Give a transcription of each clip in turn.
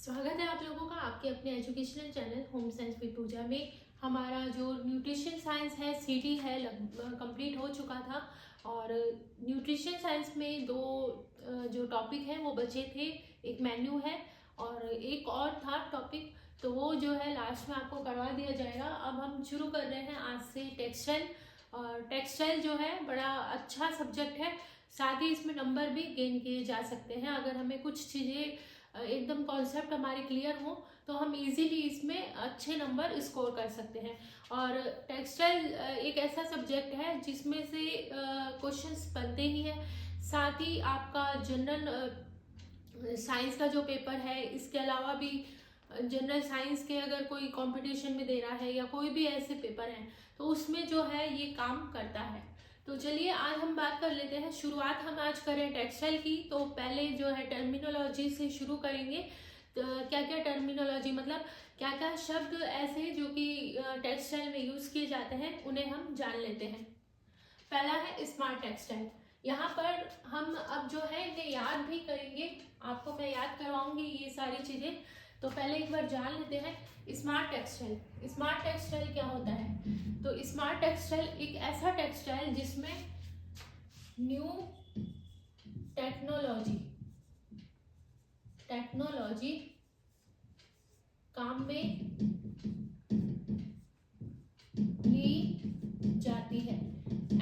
स्वागत है आप लोगों का आपके अपने educational channel home science with Pooja में। हमारा जो न्यूट्रिशन साइंस है सीडी है कंप्लीट हो चुका था और न्यूट्रिशन साइंस में दो जो टॉपिक हैं वो बचे थे। एक मेन्यू है और एक और था टॉपिक, तो वो जो है लास्ट में आपको करवा दिया जाएगा। अब हम शुरू कर रहे हैं आज से टेक्सटाइल। और टेक्सटाइल जो है बड़ा अच्छा सब्जेक्ट है, साथ ही इसमें नंबर भी गेन किए जा सकते हैं। अगर हमें कुछ चीज़ें एकदम कॉन्सेप्ट हमारे क्लियर हो तो हम इजीली इसमें अच्छे नंबर स्कोर कर सकते हैं। और टेक्सटाइल एक ऐसा सब्जेक्ट है जिसमें से क्वेश्चंस बनते ही हैं, साथ ही आपका जनरल साइंस का जो पेपर है, इसके अलावा भी जनरल साइंस के अगर कोई कंपटीशन में दे रहा है या कोई भी ऐसे पेपर हैं तो उसमें जो है ये काम करता है। तो चलिए आज हम बात कर लेते हैं। शुरुआत हम आज करें टेक्सटाइल की, तो पहले जो है टर्मिनोलॉजी से शुरू करेंगे। तो क्या क्या टर्मिनोलॉजी मतलब क्या क्या शब्द ऐसे जो कि टेक्सटाइल में यूज़ किए जाते हैं उन्हें हम जान लेते हैं। पहला है स्मार्ट टेक्सटाइल। यहाँ पर हम अब जो है इन्हें याद भी करेंगे, आपको मैं याद करवाऊंगी ये सारी चीज़ें। तो पहले एक बार जान लेते हैं स्मार्ट टेक्सटाइल। स्मार्ट टेक्सटाइल क्या होता है? तो स्मार्ट टेक्सटाइल एक ऐसा टेक्सटाइल जिसमें न्यू टेक्नोलॉजी काम में ली जाती है।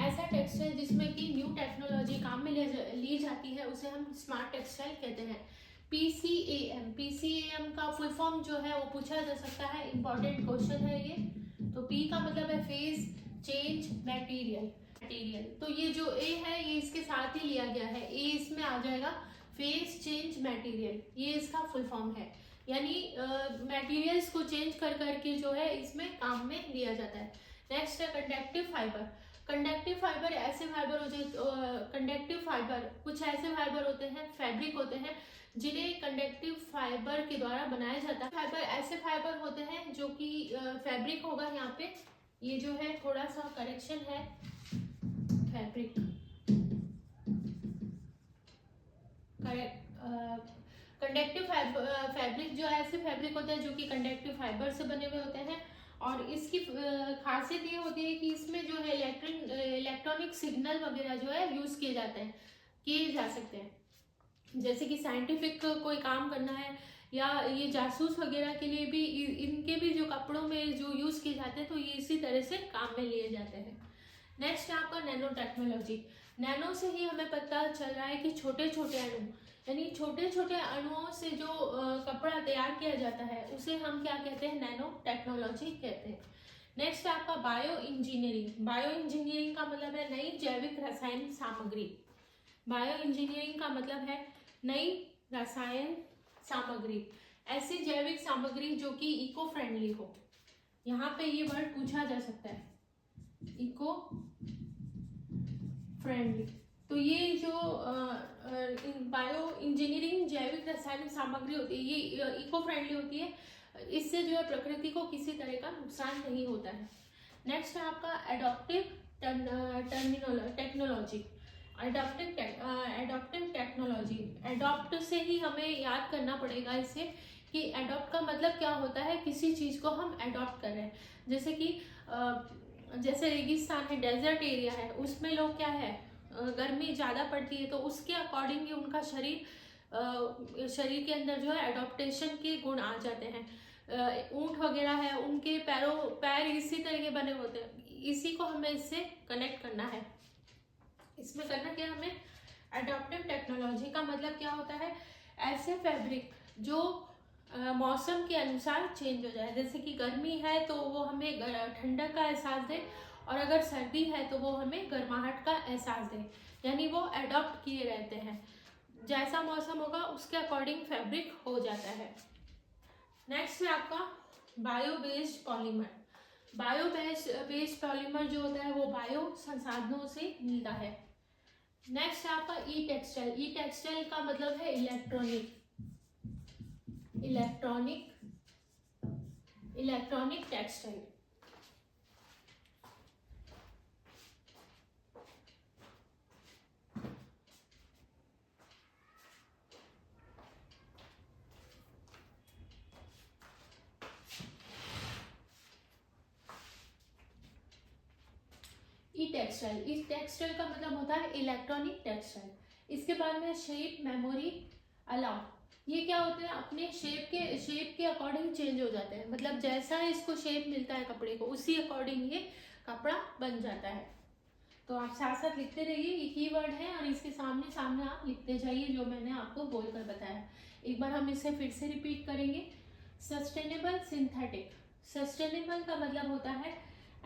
ऐसा टेक्सटाइल जिसमें कि न्यू टेक्नोलॉजी काम में ली जाती है उसे हम स्मार्ट टेक्सटाइल कहते हैं। पीसीएएम का फुल फॉर्म जो है वो पूछा जा सकता है, इंपॉर्टेंट क्वेश्चन है ये। तो पी का मतलब है फेज चेंज मटेरियल। तो ये जो ए है ये इसके साथ ही लिया गया है, ए इसमें आ जाएगा फेज चेंज मटेरियल, ये इसका फुल फॉर्म है। यानी मटेरियल्स को चेंज कर करके जो है इसमें काम में लिया जाता है। नेक्स्ट है कंडक्टिव फाइबर। कंडक्टिव फाइबर ऐसे फाइबर कंडक्टिव फाइबर कुछ ऐसे फाइबर होते हैं, फैब्रिक होते हैं जिन्हें कंडक्टिव फाइबर के द्वारा बनाया जाता है। फाइबर ऐसे फाइबर होते हैं जो कि फैब्रिक होगा, यहाँ पे ये जो है थोड़ा सा करेक्शन है, फैब्रिक कंडक्टिव फैब्रिक जो ऐसे फैब्रिक होते हैं जो कि कंडक्टिव फाइबर से बने हुए होते हैं। और इसकी खासियत ये होती है कि इसमें जो है इलेक्ट्रॉनिक सिग्नल वगैरह जो है यूज किए जा सकते हैं। जैसे कि साइंटिफिक कोई काम करना है या ये जासूस वगैरह के लिए भी इनके भी जो कपड़ों में जो यूज किए जाते हैं तो ये इसी तरह से काम में लिए जाते हैं। नेक्स्ट है आपका नैनो टेक्नोलॉजी। नैनो से ही हमें पता चल रहा है कि छोटे छोटे अणु, यानी छोटे छोटे अणुओं से जो कपड़ा तैयार किया जाता है उसे हम क्या कहते हैं? नैनो टेक्नोलॉजी कहते हैं। नेक्स्ट है आपका बायो इंजीनियरिंग। बायो इंजीनियरिंग का मतलब है नई जैविक रसायन सामग्री। बायो इंजीनियरिंग का मतलब है नई रसायन सामग्री, ऐसी जैविक सामग्री जो कि इको फ्रेंडली हो। यहाँ पे ये वर्ड पूछा जा सकता है, इको फ्रेंडली। तो ये जो बायो इंजीनियरिंग जैविक रासायनिक सामग्री होती है ये इको फ्रेंडली होती है, इससे जो है प्रकृति को किसी तरह का नुकसान नहीं होता है। नेक्स्ट है आपका adaptive technology. Adaptive technology, adopt से ही हमें याद करना पड़ेगा इसे कि एडॉप्ट का मतलब क्या होता है, किसी चीज को हम एडॉप्ट कर रहे हैं। जैसे कि जैसे रेगिस्तान है, डेजर्ट एरिया है, उसमें लोग क्या है गर्मी ज़्यादा पड़ती है तो उसके अकॉर्डिंग उनका शरीर के अंदर जो है एडॉप्टेशन के गुण आ जाते हैं। ऊंट वगैरह है, उनके पैर इसी तरह के बने होते हैं, इसी को हमें इससे कनेक्ट करना है। इसमें करना क्या हमें? एडॉप्टिव टेक्नोलॉजी का मतलब क्या होता है? ऐसे फैब्रिक जो मौसम के अनुसार चेंज हो जाए। जैसे कि गर्मी है तो वो हमें ठंडक का एहसास दे, और अगर सर्दी है तो वो हमें गर्माहट का एहसास दे, यानी वो एडॉप्ट किए रहते हैं। जैसा मौसम होगा उसके अकॉर्डिंग फैब्रिक हो जाता है। नेक्स्ट है आपका bio based polymer. Bio based polymer जो होता है वो बायो संसाधनों से मिलता है। नेक्स्ट है आपका ई टेक्सटाइल। ई टेक्सटाइल का मतलब है इलेक्ट्रॉनिक टेक्सटाइल। टेक्सटाइल, इस टेक्सटाइल का मतलब होता है इलेक्ट्रॉनिक टेक्सटाइल। इसके बाद में शेप, मेमोरी, अलाउ, ये क्या होते हैं, अपने शेप के अकॉर्डिंग चेंज हो जाते हैं, मतलब जैसा इसको शेप मिलता है कपड़े को उसी अकॉर्डिंग ये कपड़ा बन जाता है। तो आप साथ साथ लिखते रहिए, ये कीवर्ड है और इसके सामने सामने आप लिखते जाइए जो मैंने आपको बोलकर बताया। एक बार हम इसे फिर से रिपीट करेंगे। सस्टेनेबल सिंथेटिक, सस्टेनेबल का मतलब होता है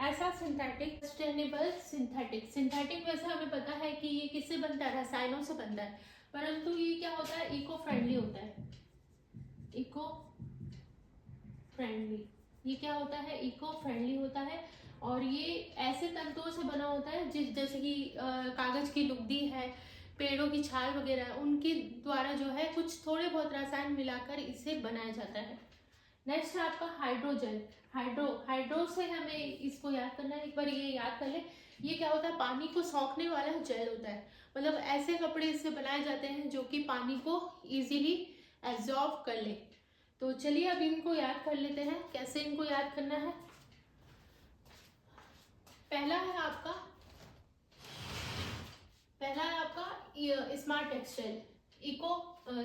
ऐसा सिंथेटिक, सस्टेनेबल सिंथेटिक। सिंथेटिक वैसे हमें पता है कि ये किससे बनता है, रसायनों से बनता है, परंतु ये क्या होता है, इको फ्रेंडली होता है। इको फ्रेंडली, ये क्या होता है, इको फ्रेंडली होता है। और ये ऐसे तंतुओं से बना होता है जैसे कि कागज की लुगदी है, पेड़ों की छाल वगैरह, उनके द्वारा जो है कुछ थोड़े बहुत रसायन मिलाकर इसे बनाया जाता है। नेक्स्ट है आपका हाइड्रोजेल। हाइड्रो से हमें इसको याद करना है, एक बार ये याद कर ले। ये क्या होता है, पानी को सोखने वाला जेल होता है, मतलब ऐसे कपड़े इससे बनाए जाते हैं जो कि पानी को इजीली एब्जॉर्ब कर ले। तो चलिए अब इनको याद कर लेते हैं, कैसे इनको याद करना है। पहला है आपका स्मार्ट टेक्सटाइल,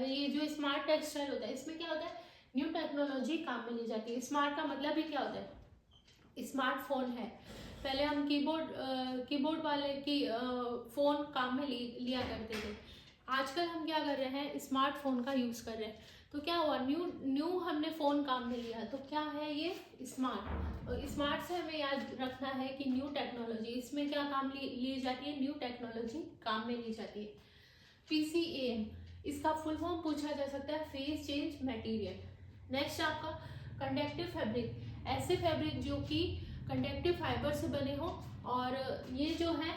ये जो स्मार्ट टेक्सटाइल होता है इसमें क्या होता है, न्यू टेक्नोलॉजी काम में ली जाती है। स्मार्ट का मतलब ही क्या होता है, स्मार्टफोन है। पहले हम कीबोर्ड वाले की फोन काम में लिया करते थे, आजकल हम क्या कर रहे हैं, स्मार्टफोन का यूज कर रहे हैं। तो क्या हुआ, न्यू हमने फोन काम में लिया, तो क्या है ये स्मार्ट। और स्मार्ट से हमें याद रखना है कि न्यू टेक्नोलॉजी, इसमें क्या काम ली जाती है, न्यू टेक्नोलॉजी काम में ली जाती है। PCAM, इसका फुल फॉर्म पूछा जा सकता है, फेज चेंज मटेरियल। नेक्स्ट आपका कंडक्टिव फैब्रिक, ऐसे फैब्रिक जो कि कंडक्टिव फाइबर से बने हो और ये जो है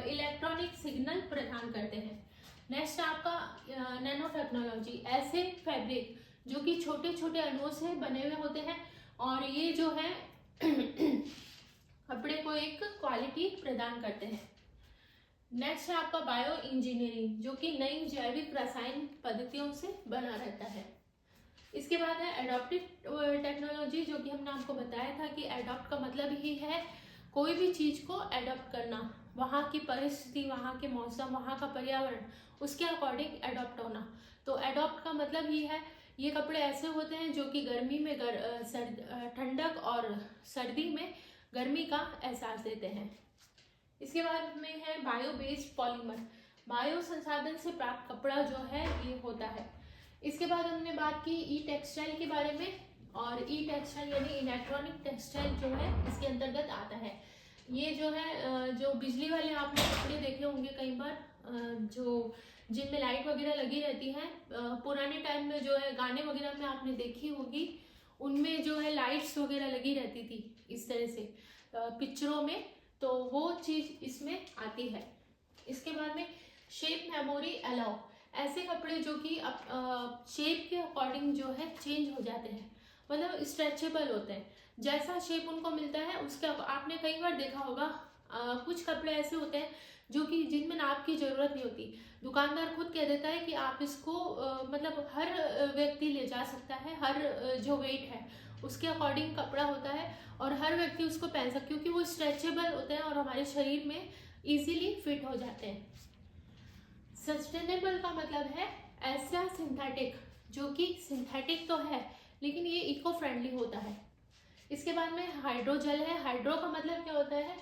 इलेक्ट्रॉनिक सिग्नल प्रदान करते हैं। नेक्स्ट आपका नैनो टेक्नोलॉजी, ऐसे फैब्रिक जो कि छोटे छोटे अणुओं से बने हुए होते हैं और ये जो है कपड़े को एक क्वालिटी प्रदान करते हैं। नेक्स्ट है आपका बायो इंजीनियरिंग, जो कि नई जैविक रसायन पद्धतियों से बना रहता है। इसके बाद है एडॉप्टिव टेक्नोलॉजी, जो कि हमने आपको बताया था कि एडॉप्ट का मतलब ही है कोई भी चीज को एडॉप्ट करना, वहाँ की परिस्थिति, वहाँ के मौसम, वहाँ का पर्यावरण, उसके अकॉर्डिंग एडॉप्ट होना। तो एडॉप्ट का मतलब ही है ये कपड़े ऐसे होते हैं जो कि गर्मी में ठंडक और सर्दी में गर्मी का एहसास देते हैं। इसके बाद में है बायो बेस्ड पॉलीमर, बायो संसाधन से प्राप्त कपड़ा जो है ये होता है। इसके बाद हमने बात की ई टेक्सटाइल के बारे में, और ई टेक्सटाइल यानी इलेक्ट्रॉनिक टेक्सटाइल जो है इसके अंतर्गत आता है। ये जो है जो बिजली वाले आपने कपड़े देखे होंगे कई बार, जो जिनमें लाइट वगैरह लगी रहती है, पुराने टाइम में जो है गाने वगैरह में आपने देखी होगी, उनमें जो है लाइट्स वगैरह लगी रहती थी इस तरह से पिक्चरों में, तो वो चीज इसमें आती है। इसके बाद में शेप, मेमोरी, अलाउ, ऐसे कपड़े जो कि शेप के अकॉर्डिंग जो है चेंज हो जाते हैं, मतलब स्ट्रेचेबल होते हैं, जैसा शेप उनको मिलता है उसके। आपने कई बार देखा होगा कुछ कपड़े ऐसे होते हैं जो कि जिनमें नाप की जरूरत नहीं होती, दुकानदार खुद कह देता है कि आप इसको मतलब हर व्यक्ति ले जा सकता है, हर जो वेट है उसके अकॉर्डिंग कपड़ा होता है और हर व्यक्ति उसको पहन सकता है, क्योंकि वो स्ट्रेचेबल होते हैं और हमारे शरीर में इजीली फिट हो जाते हैं। सस्टेनेबल का मतलब है ऐसा सिंथेटिक जो कि सिंथेटिक तो है लेकिन ये इको फ्रेंडली होता है। इसके बाद में हाइड्रोजेल है। हाइड्रो का मतलब क्या होता है,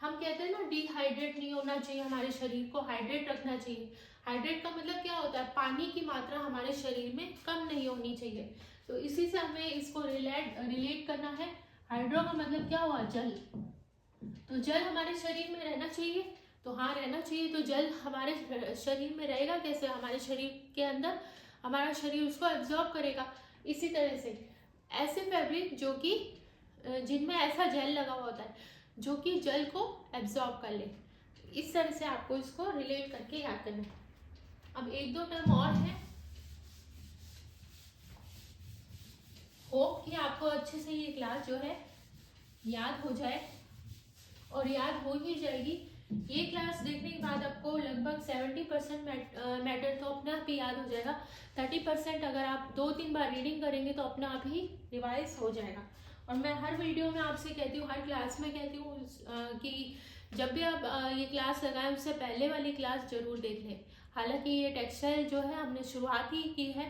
हम कहते हैं ना डिहाइड्रेट नहीं होना चाहिए, हमारे शरीर को हाइड्रेट रखना चाहिए। हाइड्रेट का मतलब क्या होता है, पानी की मात्रा हमारे शरीर में कम नहीं होनी चाहिए, तो इसी से हमें इसको रिलेट करना है। हाइड्रो का मतलब क्या हुआ, जल। तो जल हमारे शरीर में रहना चाहिए, तो हाँ रहना चाहिए। तो जल हमारे शरीर में रहेगा कैसे, हमारे शरीर के अंदर हमारा शरीर उसको एब्जॉर्ब करेगा। इसी तरह से ऐसे फैब्रिक जो कि जिनमें ऐसा जेल लगा हुआ होता है जो कि जल को एब्जॉर्ब कर ले, इस तरह से आपको इसको रिलेट करके याद करना है। अब एक दो टर्म और है, होप कि आपको अच्छे से ये क्लास जो है याद हो जाए, और याद हो ही जाएगी। ये क्लास देखने के बाद आपको लगभग 70% मैटर तो अपने आप ही याद हो जाएगा। 30% अगर आप 2-3 बार रीडिंग करेंगे तो अपने आप ही रिवाइज हो जाएगा। और मैं हर वीडियो में आपसे कहती हूँ, हर क्लास में कहती हूँ कि जब भी आप ये क्लास लगाएं उससे पहले वाली क्लास जरूर देख लें। हालांकि ये टेक्सटाइल जो है हमने शुरुआत ही की है,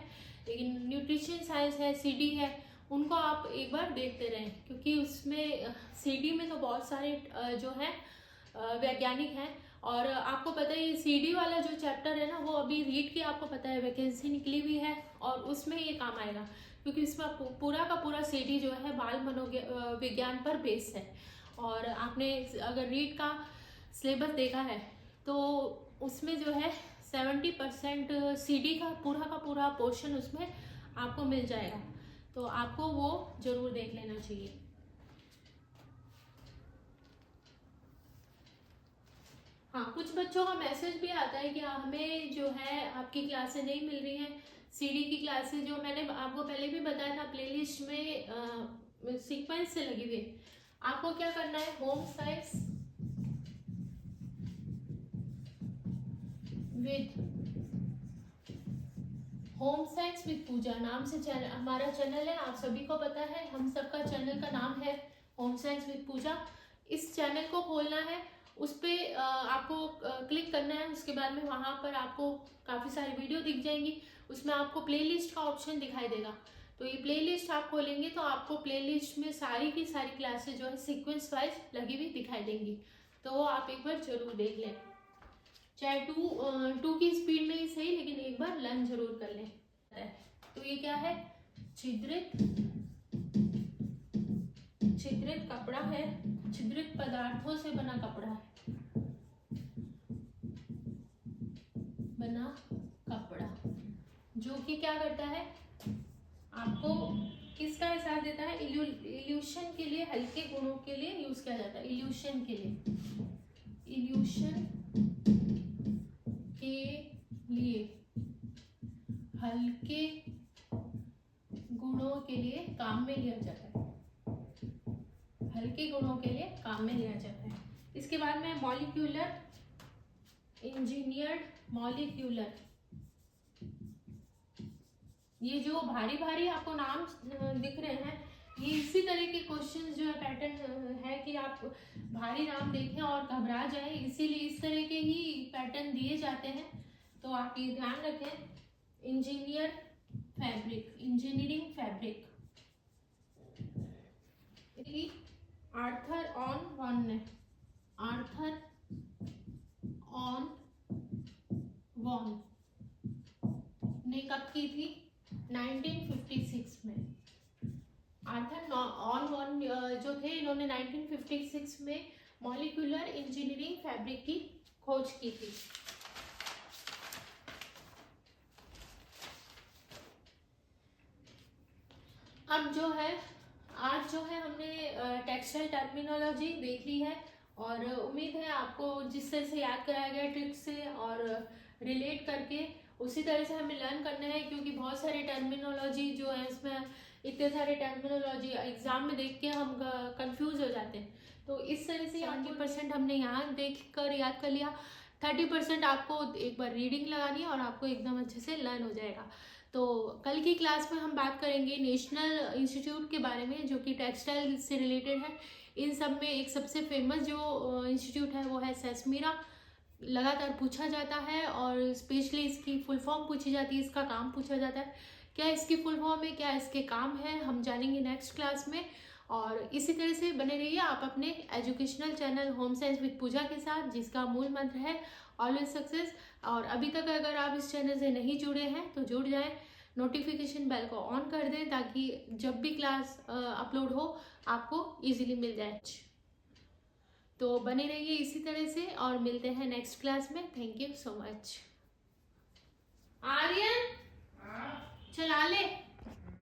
लेकिन न्यूट्रिशन साइंस है, सीडी है, उनको आप एक बार देखते रहें, क्योंकि उसमें सीडी में तो बहुत सारे जो है वैज्ञानिक हैं। और आपको पता है ये सीडी वाला जो चैप्टर है ना, वो अभी रीड की आपको पता है वैकेंसी निकली हुई है, और उसमें ये काम आएगा, क्योंकि इसमें पूरा का पूरा सीडी जो है बाल मनोविज्ञान पर बेस्ड है। और आपने अगर रीड का सिलेबस देखा है तो उसमें जो है 70% सीडी का पूरा पोर्शन उसमें आपको मिल जाएगा, तो आपको वो जरूर देख लेना चाहिए। हाँ, कुछ बच्चों का मैसेज भी आता है कि हमें जो है आपकी क्लासें नहीं मिल रही हैं, सीडी की क्लासेस जो मैंने आपको पहले भी बताया था प्लेलिस्ट में सीक्वेंस से लगी हुई है। आपको क्या करना है, होम साइंस विद पूजा नाम से हमारा चैनल है, आप सभी को पता है, हम सबका चैनल का नाम है होम साइंस विद पूजा। इस चैनल को खोलना है, उस पर आपको क्लिक करना है, उसके बाद में वहाँ पर आपको काफ़ी सारी वीडियो दिख जाएंगी, उसमें आपको प्लेलिस्ट का ऑप्शन दिखाई देगा। तो ये प्लेलिस्ट आप खोलेंगे तो आपको प्लेलिस्ट में सारी की सारी क्लासेस जो है सीक्वेंस वाइज लगी हुई दिखाई देंगी, तो वो आप एक बार जरूर देख लें, चाहे टू की स्पीड में ही सही, लेकिन एक बार लर्न जरूर कर लें। तो ये क्या है, छिद्रित कपड़ा है, छिद्रित पदार्थों से बना कपड़ा है, जो कि क्या करता है, आपको किसका एहसास देता है, इल्यूशन के लिए, हल्के गुणों के लिए यूज किया जाता है, इल्यूशन के लिए हल्के गुणों के लिए काम में लिया जाता है, हल्के गुणों के लिए काम में लिया जाता है। इसके बाद में मॉलिक्यूलर, इंजीनियर्ड मॉलिक्यूलर, ये जो भारी भारी आपको नाम दिख रहे हैं, ये इसी तरह के क्वेश्चन जो है पैटर्न है कि आप भारी नाम देखें और घबरा जाएं, इसीलिए इस तरह के ही पैटर्न दिए जाते हैं, तो आप ये ध्यान रखें। Engineering fabric, Arthur on von ने कब की थी, 1956 में। आर्थर ऑन वॉन जो थे, इन्होंने 1956 में मॉलिक्यूलर इंजीनियरिंग फैब्रिक की खोज की थी। अब जो है आज जो है हमने टेक्सटाइल टर्मिनोलॉजी देख ली है, और उम्मीद है आपको जिस तरह से याद कराया गया ट्रिक से और रिलेट करके उसी तरह से हमें लर्न करना है, क्योंकि बहुत सारे टर्मिनोलॉजी जो है इसमें इतने सारे टर्मिनोलॉजी एग्जाम में देख के हम कंफ्यूज हो जाते हैं, तो इस तरह से 70% हमने यहाँ देख कर याद कर लिया, 30% आपको एक बार रीडिंग लगानी है और आपको एकदम अच्छे से लर्न हो जाएगा। तो कल की क्लास में हम बात करेंगे नेशनल इंस्टीट्यूट के बारे में, जो कि टेक्सटाइल से रिलेटेड है। इन सब में एक सबसे फेमस जो इंस्टीट्यूट है वो है सेस्मीरा, लगातार पूछा जाता है, और स्पेशली इसकी फुल फॉर्म पूछी जाती है, इसका काम पूछा जाता है, क्या इसकी फुल फॉर्म है, क्या इसके काम है, हम जानेंगे नेक्स्ट क्लास में। और इसी तरह से बने रहिए आप अपने educational channel home science with Pooja के साथ, जिसका मूल मंत्र है ऑलवेज सक्सेस। और अभी तक अगर आप इस चैनल से नहीं जुड़े हैं तो जुड़ जाएं, नोटिफिकेशन बेल को ऑन कर दें, ताकि जब भी क्लास अपलोड हो आपको इजीली मिल जाए। तो बने रहिए इसी तरह से, और मिलते हैं नेक्स्ट क्लास में। Thank you so much. Aryan चला ले।